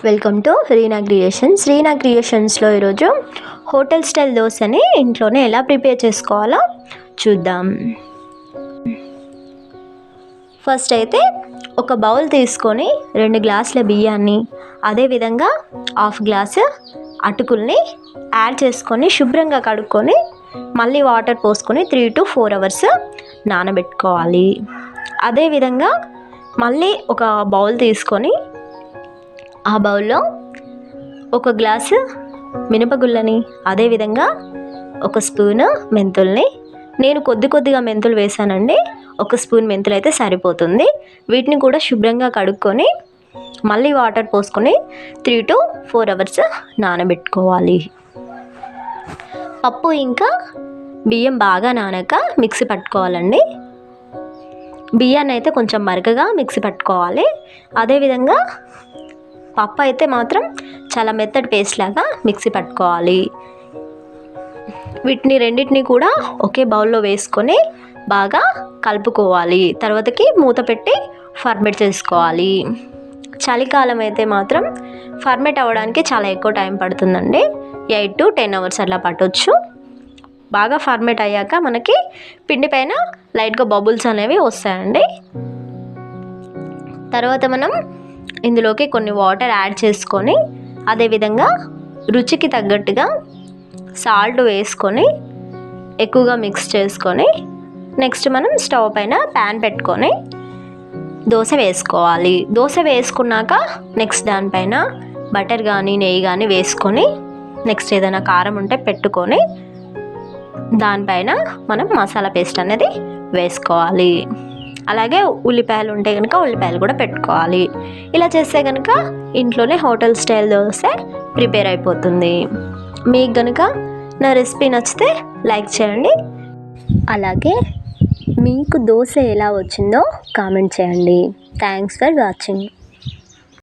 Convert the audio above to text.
Welcome to Reena క్రియేషన్స్లో ఈరోజు hotel style దోశని ఇంట్లోనే ఎలా ప్రిపేర్ చేసుకోవాలో చూద్దాం. ఫస్ట్ అయితే ఒక బౌల్ తీసుకొని 2 గ్లాసుల బియ్యాన్ని, అదేవిధంగా 1/2 గ్లాసు అటుకుల్ని యాడ్ చేసుకొని శుభ్రంగా కడుక్కొని మళ్ళీ వాటర్ పోసుకొని 3 to 4 hours నానబెట్టుకోవాలి. అదేవిధంగా మళ్ళీ ఒక బౌల్ తీసుకొని ఆ బౌల్లో 1 గ్లాసు మినపగుళ్ళని, అదేవిధంగా 1 స్పూను మెంతుల్ని, నేను కొద్దిగా మెంతులు వేసానండి, 1 స్పూన్ మెంతులు అయితే సరిపోతుంది. వీటిని కూడా శుభ్రంగా కడుక్కొని మళ్ళీ వాటర్ పోసుకొని 3 to 4 hours నానబెట్టుకోవాలి. పప్పు ఇంకా బియ్యం బాగా నానాక మిక్సీ పట్టుకోవాలండి. బియ్యాన్ని అయితే కొంచెం మరకగా మిక్సీ పట్టుకోవాలి. అదేవిధంగా పప్పు అయితే మాత్రం చాలా మెత్తటి పేస్ట్ లాగా మిక్సీ పట్టుకోవాలి. వీటిని రెండింటిని కూడా ఒకే బౌల్లో వేసుకొని బాగా కలుపుకోవాలి. తర్వాతకి మూత పెట్టి ఫర్మెంట్ చేసుకోవాలి. చలికాలం అయితే మాత్రం ఫర్మెంట్ అవ్వడానికి చాలా ఎక్కువ టైం పడుతుందండి. 8 to 10 hours అలా పట్టవచ్చు. బాగా ఫర్మెంట్ అయ్యాక మనకి పిండి పైన లైట్గా బబుల్స్ అనేవి వస్తాయండి. తర్వాత మనం ఇందులోకి కొన్ని వాటర్ యాడ్ చేసుకొని, అదేవిధంగా రుచికి తగ్గట్టుగా సాల్ట్ వేసుకొని ఎక్కువగా మిక్స్ చేసుకొని నెక్స్ట్ మనం స్టవ్ పైన ప్యాన్ పెట్టుకొని దోశ వేసుకోవాలి. దోశ వేసుకున్నాక నెక్స్ట్ దానిపైన బటర్ కానీ నెయ్యి కానీ వేసుకొని నెక్స్ట్ ఏదైనా కారం ఉంటే పెట్టుకొని దానిపైన మనం మసాలా పేస్ట్ అనేది వేసుకోవాలి. అలాగే ఉల్లిపాయలు ఉంటే కనుక ఉల్లిపాయలు కూడా పెట్టుకోవాలి. ఇలా చేస్తే కనుక ఇంట్లోనే హోటల్ స్టైల్ దోశ ప్రిపేర్ అయిపోతుంది. మీకు కనుక నా రెసిపీ నచ్చితే లైక్ చేయండి. అలాగే మీకు దోశ ఎలా వచ్చిందో కామెంట్ చేయండి. Thanks for watching.